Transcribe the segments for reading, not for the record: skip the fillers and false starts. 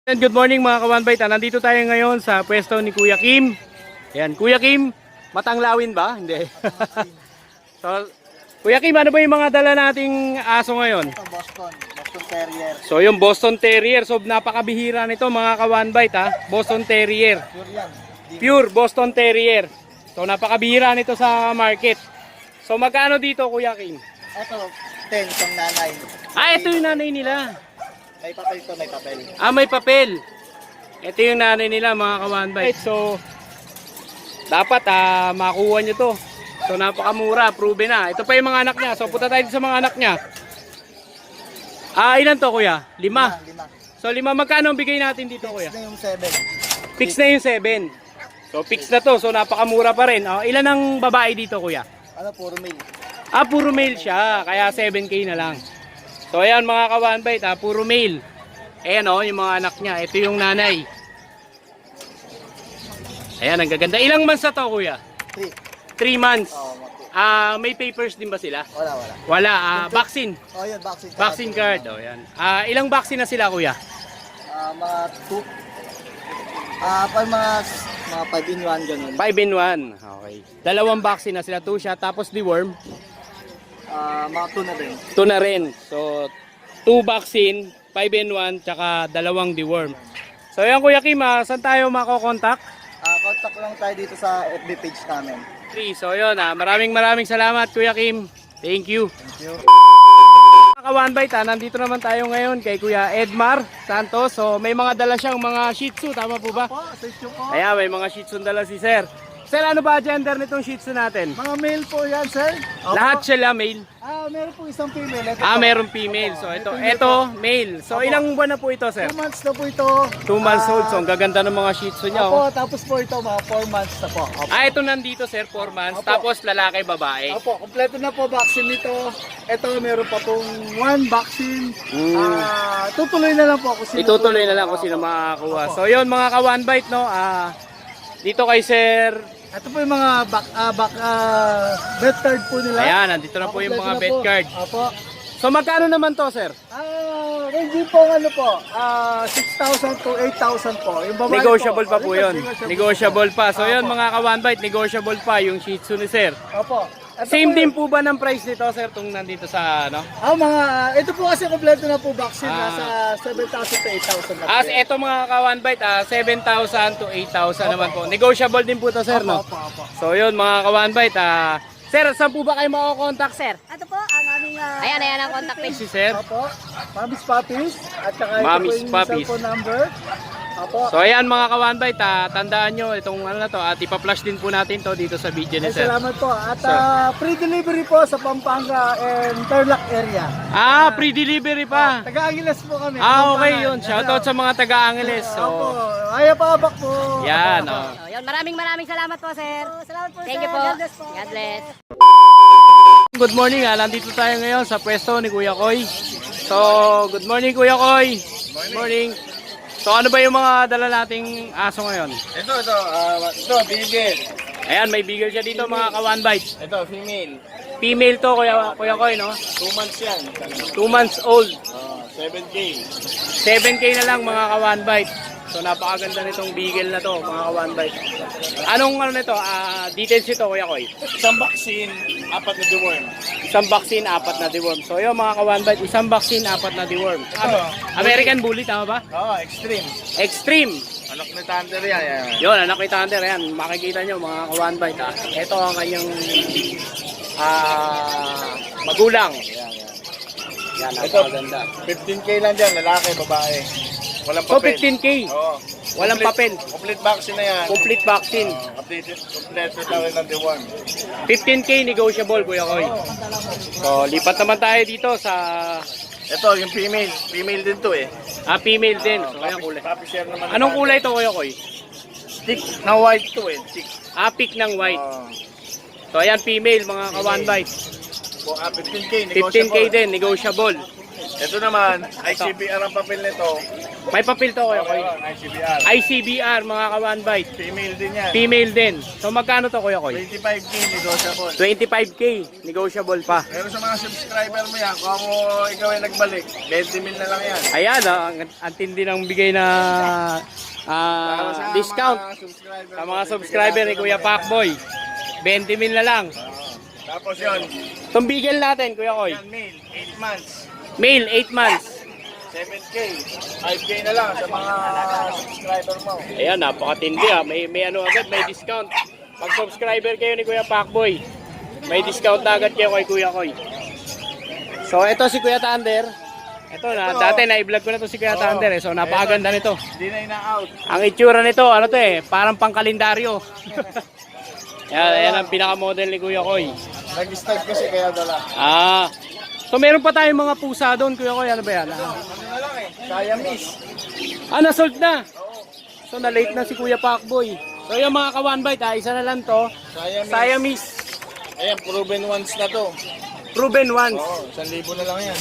And good morning mga kawanbay. Nandito tayo ngayon sa pwesto ni Kuya Kim. Ayan, Kuya Kim, matanglawin ba? Hindi. So, Kuya Kim, ano ba yung mga dala nating aso ngayon? Ito, Boston Terrier. So, yung Boston Terrier. So, napakabihira nito mga kawanbay, ha? Boston Terrier. Pure yan. Pure Boston Terrier. So, napakabihira nito sa market. So, magkano dito, Kuya Kim? Ito, 10 itong nanay. Ah, ito yung nanay nila. May papel to, may papel. Ah, may papel. Ito yung nanay nila mga kawanbay. So, dapat makuha nyo to. So, napakamura. Proven na. Ito pa yung mga anak niya. So, punta tayo sa mga anak niya. Ilan to, kuya? 5. Lima. So, 5. Magkano ang bigay natin dito, kuya? Fix na yung 7. Fix na yung 7. So, fix na to. So, napakamura pa rin. Ilan ang babae dito, kuya? Ano, puro male. Puro male siya. Kaya 7K na lang. So, ayan mga kawanbay. Puro male. Ayan yung mga anak niya. Ito yung nanay. Ayan, ang gaganda. Ilang months na to, kuya? 3 months. May papers din ba sila? Wala. Vaccine. Oh, yun, vaccine card. Vaccine card. Yan. Ilang vaccine na sila, kuya? Mga 2. Mga 5 in 1 ganun. 5 in 1. Okay. 2 vaccine na sila. 2 siya. Tapos deworm. Mga 2 na din. 2 na rin. So, 2 vaccine, 5 in 1, tsaka 2 deworm. So, yan, Kuya Kim, saan tayo makokontak? Contact lang tayo dito sa FB page namin. So, yun, maraming salamat, Kuya Kim. Thank you. Thank you. Mga kawanbay, nandito naman tayo ngayon kay Kuya Edmar Santos. So, may mga dala siyang mga Shih Tzu, tama po ba? Po, sa issue po. Ayan, may mga Shih Tzu dala si Sir. Sir, ano ba gender nitong Shih Tzu natin? Mga male po yan, sir. Lahat sila male. Meron po isang female. Ito Meron female. So, ito male. So, ilang buwan na po ito, Sir? 2 months na po ito. 2 months old. So, ang gaganda ng mga Shih Tzu niya. Opo, tapos po ito, mga 4 months na po. Opo. Ito nandito, Sir, 4 months. Opo. Tapos, lalaki, babae. Opo, kompleto na po vaccine nito. Ito, meron pa pong 1 vaccine. Tutuloy na lang po kung sino. Itutuloy na lang kung sino makakakuha. So, yun, mga ka-one-bite, no? Dito kay Sir. Ito po yung mga vet card po nila. Ayan, nandito na po yung mga vet card. Opo. So, magkano naman to, Sir? Ranging po ano po, 6,000 to 8,000 po. Yung babae Negotiable po. pa po yun. Negotiable pa. So, yun, Opo. mga ka-one-bite, negotiable pa yung Shih Tzu ni Sir. Opo. Ito Same po din po ba ng price nito, Sir, itong nandito sa, ano? ito po kasi kompleto na po vaccine. Nasa 7,000 to 8,000 na po. As eto mga ka-one-bite, 7,000 to 8,000 naman po. Negotiable din po to, Sir, no? Opo. So, yun, mga ka-one-bite, Sir, saan po ba kayo makakontakt, Sir? Ito po ang aming ayan ang contact page. Si Sir. Opo. Mommy's Puppies. At saka Mommy's ito po yung Puppies. cellphone number. Opo. So, ayan mga ka-one-bite, tandaan nyo, itong ano na to, at ipa-flash din po natin to dito sa video ni Ay, Sir. salamat po. At So, free delivery po sa Pampanga and Tarlac area. free delivery pa. Taga-Angeles po kami. Okay yun. Shoutout sa mga taga-Angeles. Opo. So, Ayaw pa abak po. yan, Opo. So, yun, maraming salamat po, sir. Salamat po, Thank sir. you po. God bless po. God bless. Good morning, nandito tayo ngayon sa pwesto ni Kuya Koy. So, good morning Kuya Koy. Good morning. So, ano ba yung mga dala nating aso ngayon? Ito, bigel. Ayan, may bigel siya dito mga ka-one-bite. Ito, female. Female to, Kuya Koy, no? 2 months yan. 2 months old. 7K. 7K na lang mga ka-one-bite. So, napakaganda nitong bigel na to, mga ka-one-bite. Anong ano nito? Details ito, Kuya Koy. Isang vaccine, 4 na deworm. Isang vaccine, 4 na deworm. So, yun mga ka-one-bite, isang vaccine, 4 na deworm. American Bully, tama ba? Extreme. Extreme. Anak ni Thunder yan. Yun, anak ni Thunder, ayan, makikita nyo mga ka-one-bite, Ito ang kanyang magulang. Yan, napakaganda. 15K lang dyan, lalaki, babae. Walang So, papel. 15K. Oo. Walang papel. Complete vaccine na yan. Complete vaccine. Updated, complete na rin ng deworm. 15K negotiable, Kuya Koy. So, lipat naman tayo dito sa Ito, yung female. Female din to eh. female din. So, ayan, kulay. Copy share naman. Anong kulay to, Kuya Koy? Stick na white to eh. Stick. Pink ng white. So, ayan, female, mga ka-one-bite. 15K, 15K din, negotiable. Ito naman, ICBR ang papel nito. May papel to Kuya Koy. ICBR. ICBR mga ka-one bite. Female din yan. Female din. So magkano to Kuya Koy? 25K negotiable. 25K. Negotiable pa. Pero sa mga subscriber mo yan, kung ako ikaw ay nagbalik, 20 mil na lang yan. Ayan, ang tindi ng bigay na Para sa discount mga subscriber sa mo, mga subscriber ni Kuya Pacboy. 20 mil na lang. Tapos yun, Itong bigel natin Kuya Koy. yan male, 8 months. Male, 8 months. 7K, 5K na lang sa mga subscriber mo. Ayan, napakatindi ah. May ano agad, may discount. Pag subscriber kayo ni Kuya Pacboy, may discount na agad kayo kay Kuya Koy. So ito si Kuya Thunder. Ito na, dati na-vlog ko na to si Kuya Thunder eh. So napakaganda nito. Hindi na ina-out. Ang itsura nito, ano to eh, parang pangkalendaryo. Yan ang pinaka-model ni Kuya Koy. Nag-start kasi kaya dala. So meron pa tayong mga pusa doon, Kuya Koy, ano ba yan? Ano na lang eh, Siamese. Na-sold na. So na-late na si Kuya Pacboy. So yung mga ka-one bite isa na lang to. Siamese. Ayan, proven ones na to. Proven ones. Oo, 1,000 na lang yan.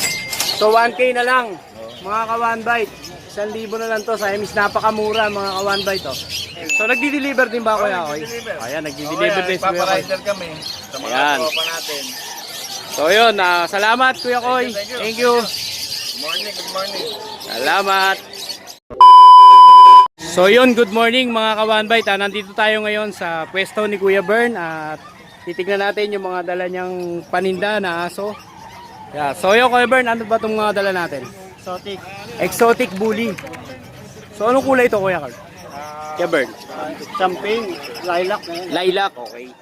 So 1K na lang, mga ka-one bite. 1,000 na lang to, Siamese, napakamura mga ka-one bite to. So nagdi-deliver din ba Kuya Koy? nagdi-deliver. Ayan, nagdi-deliver din si Kuya Koy. Paparider kami sa mga Ayan. tropa natin. So yun, salamat Kuya Koy. Thank you. Good morning, good morning. Salamat. So yun, good morning mga ka-one bite. Nandito tayo ngayon sa pwesto ni Kuya Bern at titignan natin yung mga dala niyang paninda na aso. Yeah. So yun Kuya Bern, ano ba itong mga dala natin? Exotic. Exotic bully. So anong kulay ito Kuya Carl? Kuya Bern? Champagne. Lilac na yan. Lilac, okay.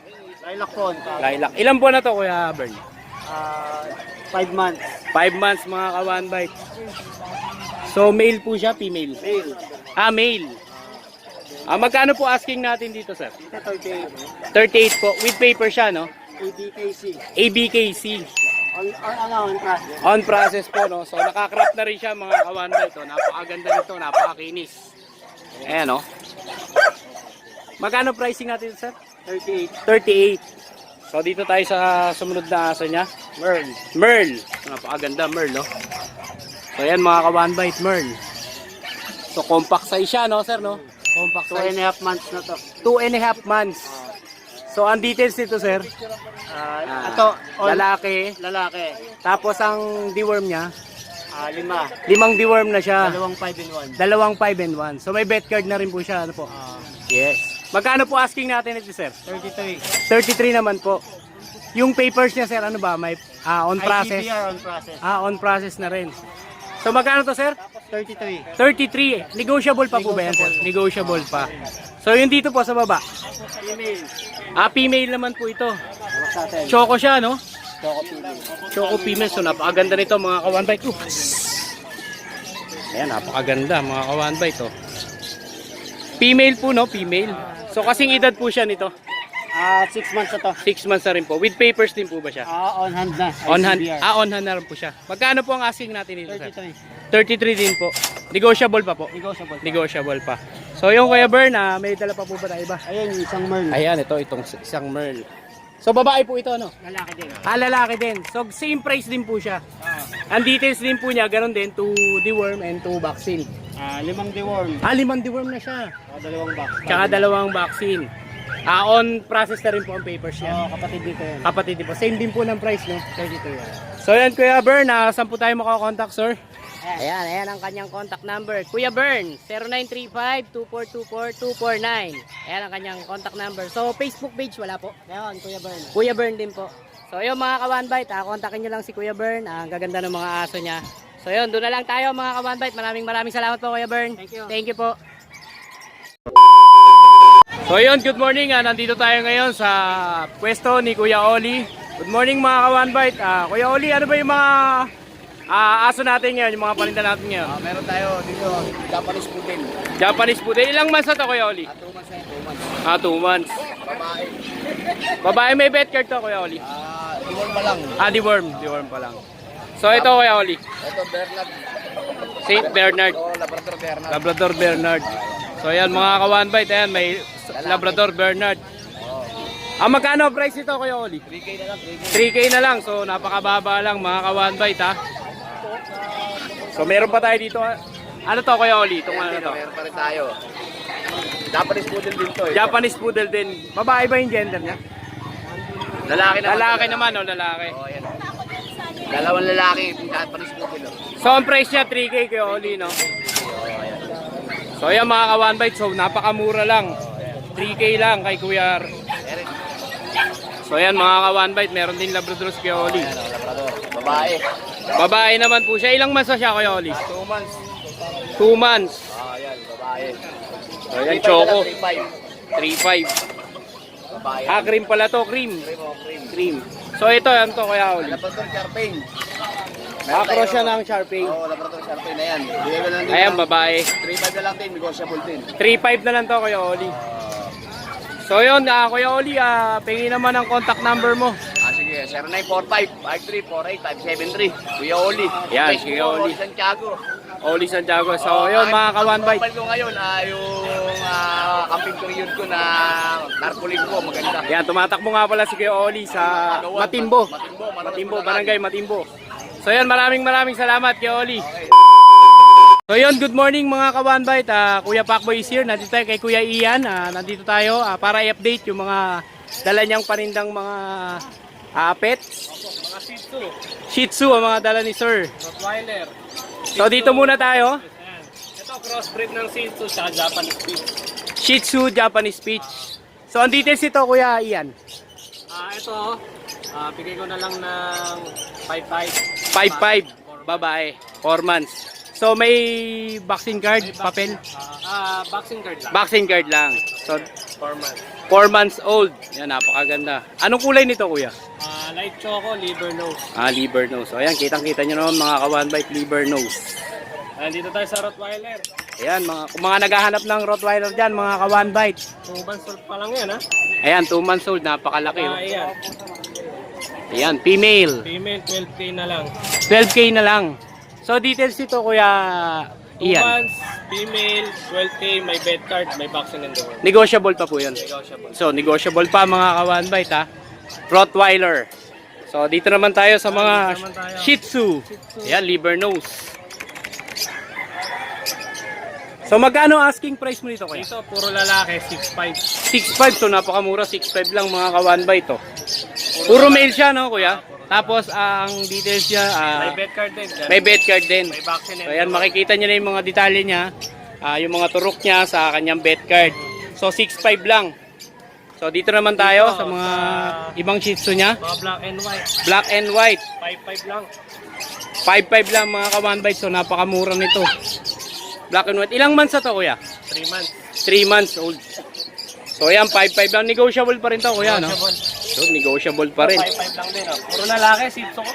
Lilac phone. Lilac. Ilan buwan na to Kuya Bern? 5 months. 5 months mga ka-one bite. So male po siya, female? Male. Male. Magkano po asking natin dito sir? Ito 38. 38 po. With paper siya, no? ABKC. ABKC. On process. On process po, no? So nakakrap na rin siya mga ka-one bite. Oh. Napakaganda nito, napakakinis. Ayan, no? Magkano pricing natin sir? 38. 38. So dito tayo sa sumunod na aso niya. Merl. Merl. Napakaganda Merl, no? So ayan mga ka-one bite, Merl. So compact size siya, no sir, no? Compact 2 and size. a half months na to. 2.5 months. So ang details nito sir, Ito, lalaki. lalaki. Tapos ang deworm niya, 5. 5 deworm na siya. Dalawang 5 in 1. Dalawang 5 and 1. So may vet card na rin po siya, ano po? Yes. Magkano po asking natin ito sir? 33. 33 naman po. Yung papers niya sir, ano ba? May on process. ICBR on process. On process na rin. So magkano to sir? 33. 33. Negotiable pa po ba yan sir? Negotiable pa. So yung dito po sa baba. Female. Female naman po ito. Bukas natin. Choco siya, no? Choco female. Choco female. So napakaganda nito mga ka-one bite. Ayan, napakaganda mga ka-one bite. Oh. Female po, no? Female. So kasing edad po siya nito. 6 months na to. 6 months na rin po. With papers din po ba siya? On hand na. On hand. ICBR. On hand na rin po siya. Magkano po ang asking natin dito sir? 33. 33 din po. Negotiable pa po. Negotiable. Negotiable pa. So yung Kuya Bern, may dala pa po ba tayo iba? Ayun, isang Merl. Ayan, itong isang Merl. So babae po ito, no? Lalaki din. Lalaki din. So same price din po siya. Ang details din po niya, ganun din, 2 deworm and 2 vaccine. 5 deworm. 5 deworm na siya. Dalawang box. Tsaka 2 vaccine. On process na rin po ang papers niya. Kapatid dito yan. Kapatid din po. Same din po ng price, no? 32 yan. So yan, Kuya Bern, saan po tayo makakontakt, sir? Ayan ang kanyang contact number. Kuya Bern, 0935-2424-249. Ayan ang kanyang contact number. So, Facebook page, wala po. Ayan, Kuya Bern. Kuya Bern din po. So, yun mga ka-one bite, kontakin nyo lang si Kuya Bern. Ang gaganda ng mga aso niya. So, yun, doon na lang tayo mga ka-one bite. Maraming salamat po, Kuya Bern. Thank you. Thank you po. So yun, good morning. Nandito tayo ngayon sa pwesto ni Kuya Oli. Good morning mga ka-one bite. Kuya Oli, ano ba yung mga aso natin ngayon, yung mga paninda natin ngayon? Meron tayo dito, Japanese Poodle. Japanese Poodle. Ilang months na to, Kuya Oli? 2 months na 2 months. 2 months. Babae. Babae, may vet card to, Kuya Oli. Deworm pa lang. Deworm pa lang. So ito, Kuya Oli. Ito, Bernard. Saint Bernard. Labrador Bernard. Labrador Bernard. So ayan mga ka-one bite, ayan, may Labrador Bernard. Magkano price ito, Kuya Oli? 3K na lang, 3K. 3K na lang. So napakababa lang mga ka-one bite, ha. So meron pa tayo dito, Ano to Kuya Oli? Itong ano to? Meron pa rin tayo. Japanese poodle din to. Japanese poodle din. Babae ba yung gender niya? Lalaki naman. Lalaki naman, o lalaki. Oh, yan. Dalawang lalaki yung Japanese poodle. So, ang price niya, 3K Kuya Oli, no? So, yan mga ka-one bite. So, napakamura lang. 3K lang kay Kuya. Meron. So, yan mga ka-one bite. Meron din Labrador Kuya Oli. Ayan, Labrador. Babae. Babae naman po siya. Ilang months na siya Kuya Oli? 2 months. 2 months. Ayan, babae. So, yan, choco. 3.5. 3.5. Babae. Ah, cream pala to. Cream. Cream. So, ito, yan to Kuya Oli. Labrador Sharpane. Makakross siya ng Sharpei. Oo, Labrador Sharpane na yan. Bigay ko na lang din. Ayan, babae. 3.5 na lang din. Negotiable din. 3.5 na lang to Kuya Oli. So, yun, Kuya Oli, pingin naman ang contact number mo. Sige, 0945-5348-573. Kuya Oli. Yan, Facebook Kuya ko, Oli. Santiago. Oli Santiago. So, yun, mga ka-one bite. Profile ko ngayon, yung camping period ko na tarpaulin ko, maganda. Yan, tumatakbo nga pala si Kuya Oli sa Matimbo. Matimbo, Matimbo, Barangay Matimbo. So, yun, maraming salamat Kuya Oli. So, yun, good morning mga ka-one bite. Kuya Pacboy is here. Nandito tayo kay Kuya Ian. Nandito tayo para i-update yung mga dala niyang panindang mga pets. Mga Shih Tzu, Shih Tzu ang mga dala ni Sir. Rottweiler. So, dito muna tayo. Ayan. Ito crossbreed ng Shih Tzu sa Japanese Spitz. Shih Tzu, Japanese Spitz. So, ang details ito, Kuya Ian. Ito, bigay ko na lang ng 5.5. 5'5", babae, 4 months. So, may vaccine card, papel? Boxing card lang. Vaccine card lang. So, 4 months. 4 months old. Yan, napakaganda. Anong kulay nito, Kuya? Light choco, liver nose. Liver nose. So, ayan, kitang-kita nyo naman mga ka-one bite, liver nose. Dito tayo sa Rottweiler. Ayan, kung mga naghahanap ng Rottweiler dyan, mga ka-one bite. 2 months old pa lang yan, ha? Ayan, 2 months old, napakalaki. Oh. Ayan. Ayan, female. Female, 12K na lang. 12K na lang. So, details dito, Kuya 2 Ian. months, female, 12K, may bed card, may vaccine in the world. Negotiable pa po yun. Negotiable. So, negotiable pa mga ka-one bite, ha. Rottweiler. So, dito naman tayo sa mga Dito naman tayo. Shih Tzu. Ayan, liver nose. So, magkano asking price mo nito, Kuya? Dito, puro lalaki, 6'5". 6'5", so napakamura, 6'5 lang mga ka-one bite, to. Puro male siya, no, Kuya? Tapos, ang details niya, May bed card din. may bed card din. May vaccine in So, ayan, makikita niyo na yung mga detalye niya, yung mga turok niya sa kanyang bed card. So, 6'5 lang. So, dito naman tayo Dito, sa mga sa- ibang Shih Tzu niya. Mga black and white, Black and white. 5'5 lang. 5'5 lang mga ka-one bite, so napakamura nito. Black and white. Ilang months na to, Kuya? 3 months. 3 months old. So, ayan, 5'5 lang. Negotiable pa rin to, Kuya, no? Negotiable. So, negotiable pa rin. 5'5 lang din. Puro lalaki, Shih Tzu ko.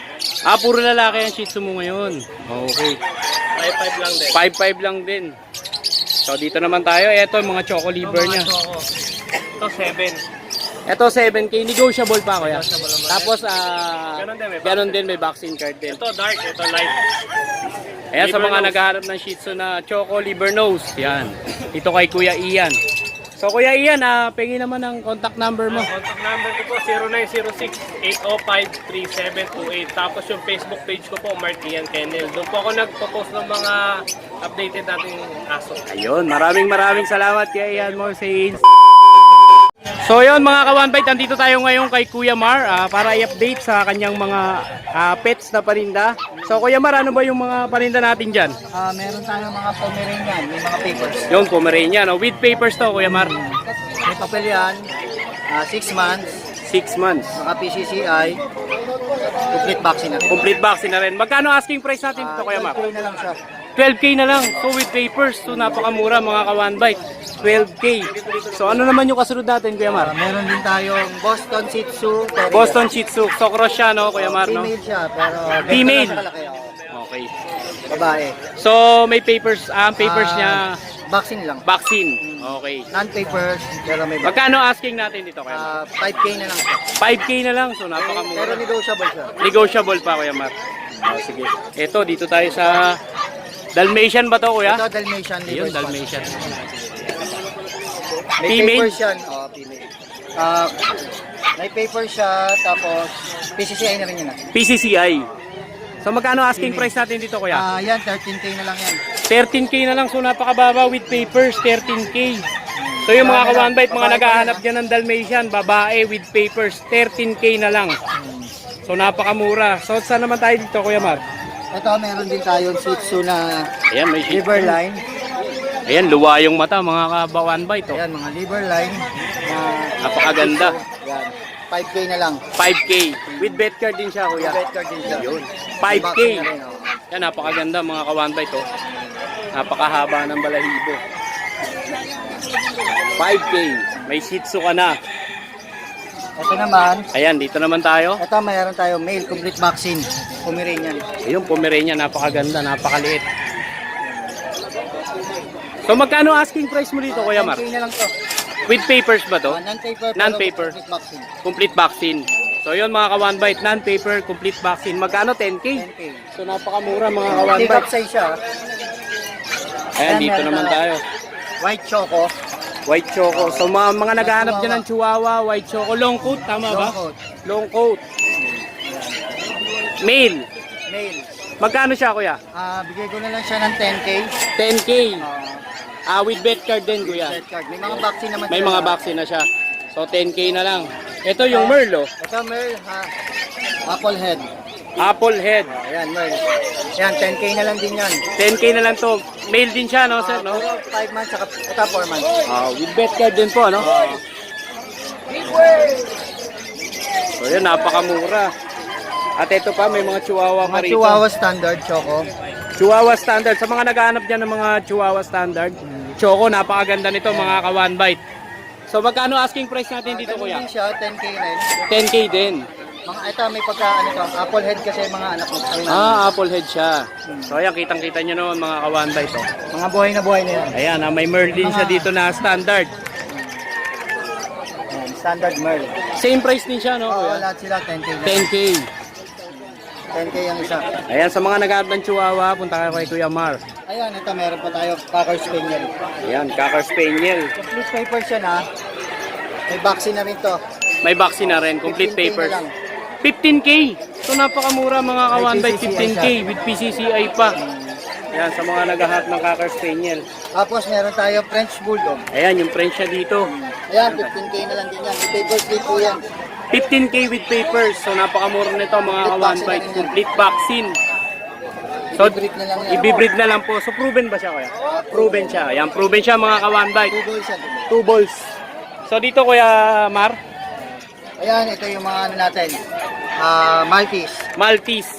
Puro lalaki ang Shih Tzu mo ngayon. Okay. 5'5 lang din. 5'5 lang din. So, dito naman tayo. Ito, mga choco liver Ito, mga niya. choco. Ito, 7. Ito, 7K. Negotiable pa, Kuya. Negotiable naman. Tapos, Ganun din, may may vaccine card din. Ito, dark. Ito, light. Ayan, sa Liver mga nose. naghahanap ng Shih Tzu na choco liver nose. Yan. Ito kay Kuya Ian. So, Kuya Ian, pengi naman ang contact number mo. Contact number ko po, 0906-805-3728. Tapos yung Facebook page ko po, Mark Ian Kennel. Doon po ako nagpo-post ng mga updated nating aso. Ayun, maraming salamat kay Ian mo Sales. So yun mga ka-one bite, nandito tayo ngayon kay Kuya Mar para i-update sa kanyang mga pets na paninda. So Kuya Mar, ano ba yung mga paninda natin dyan? Meron tayong mga Pomeranian, may mga papers. Yung Pomeranian, no? With papers to Kuya Mar. May papel yan, 6 months, 6 months. mga PCCI, complete vaccine na. Complete vaccine na rin. Magkano asking price natin dito Kuya Mar? 12K na lang siya. 12K na lang. So with papers, so napakamura mga ka-one bite. 12K. So ano naman yung kasunod natin Kuya Mar? Meron din tayong Boston Shih Tzu. Terrier. Boston Shih Tzu. So cross siya no Kuya Mar, no? Female siya, pero Female. ganito lang siya kalaki, Okay. babae. So may papers, ang papers niya Vaccine lang. vaccine. Okay. Non-papers, pero may vaccine. Magkano asking natin dito Kuya Mar? 5K na lang siya. 5K na lang. So Pero napakamura. negotiable siya. Negotiable pa Kuya Mar. Sige. Ito dito tayo sa Dalmatian ba to Kuya? Ito, Dalmatian. Ayun, Liver Dalmatian. May Female? papers yan. Female. May papers siya, tapos PCCI na rin yun. PCCI. So magkano asking price natin dito Kuya? Yan, 13K na lang yan. 13K na lang. So napakababa with papers, 13K. So yung mga ka-one bite, mga naghahanap dyan ng Dalmatian, babae with papers, 13K na lang. So napakamura. So saan naman tayo dito, Kuya Mar? Ito, meron din tayong Shih Tzu na Ayan, may shih. liver line. Ayan, luwa yung mata, mga ka-one bite. Oh. Ayan, mga liver line. Napakaganda. Yan. 5K na lang. 5K. With bet card din siya, Kuya. Red card din siya. Yun. May 5K. vaccine na rin, oh. Yan, napakaganda mga ka-one bite. Oh. Napakahaba ng balahibo. 5K. May Shih Tzu ka na. Ito naman, Ayan, dito naman tayo. ito mayroon tayo male complete vaccine. Pomeranian. Ayun, Pomeranian, napakaganda, napakaliit. So magkano asking price mo dito, Kuya Mar? 10K na lang to. With papers ba to? Non-paper. Non-paper. Complete vaccine. Complete vaccine. So yun mga ka-one bite, non-paper, complete vaccine. Magkano? 10K? 10K. So napakakamura mga ka-one Take up bite. size siya. Ayan, Ayan, dito meron naman tayo. tayo. White choco. White choco. So mga naghahanap dyan ng chihuahua, white choco, long coat, tama ba? Long coat. Long coat. Male. Male. Magkano siya, Kuya? Bigay ko na lang siya ng 10K. 10K. With bet card din, Kuya. Red card. May mga vaccine naman May sila. mga vaccine na siya. So 10K na lang. Ito yung Merl, oh. Ito Merl, apple head. Apple head. Ayan, Merl. Yan, 10K na lang din yan. 10K na lang to. Male din siya, no, sir, no? 5 months, saka ito 4 months. With bet card din po, no? So yun, napakamura. At ito pa, may mga chihuahua pa Mga rito. Chihuahua standard choco. Chihuahua standard. Sa mga naghahanap dyan ng mga Chihuahua standard, choco, napakaganda nito, mga ka-one bite. So magkano asking price natin dito, Ganun Kuya? din siya, 10K rin. 10K din. Mga ito, may pagka, ano to, apple head kasi mga anak mo. Apple head siya. So ayan, kitang-kita nyo naman mga ka-one bite. Oh. Mga buhay na yan. Ayan, may Merl din siya dito na standard. Ayan, standard Merl. Same price din siya, no, Oo, Kuya? lahat sila 10K na. 10K. 10K ang isa. Ayan, sa mga naghahanap ng Chihuahua, punta kayo kay Kuya Mar. Ayan, ito meron pa tayo, Cocker Spaniel. Ayan, Cocker Spaniel. Complete papers yan ha. May vaccine na rin to. May vaccine na rin, complete 15K na papers. lang. 15K. So napakamura mga kawan by PCCI 15K siya. with PCCI pa. Ayan, sa mga naghahanap ng Cocker Spaniel. Tapos meron tayo French Bulldog. Ayan, yung French siya dito. Ayan, 15K na lang din yan. May papers din po yan. 15K with papers. So napakamura nito mga kawan by complete vaccine. So, I-breed na lang yan. ibibreed na lang po. So proven ba siya, Kuya? Proven siya. Ayan, proven siya mga kawan by. 2 balls yan. 2 balls. So dito, Kuya Mar, Ayan, ito yung mga ano natin. Maltese. Maltese.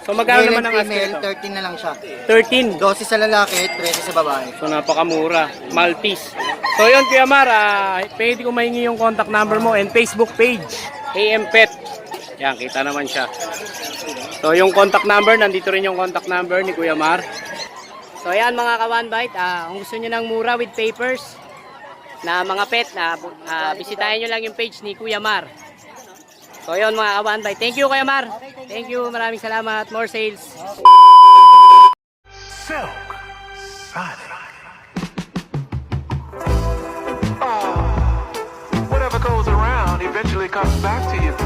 So magkano Male naman and ang asking female, ito? 13 na lang siya. 13. 12 sa lalaki, 13 sa babae. So napakamura. Maltese. So yun, Kuya Mar, pwede ko mahingi yung contact number mo and Facebook page, AM Pet. Yan, kita naman siya. So yung contact number, nandito rin yung contact number ni Kuya Mar. So ayan mga ka-one bite, kung gusto nyo ng mura with papers na mga pet, bisitahin nyo lang yung page ni Kuya Mar. So yun mga ka-one bite. Thank you Kuya Mar. Thank you, maraming salamat. More sales. Silk Sonic. Whatever goes around eventually comes back to you.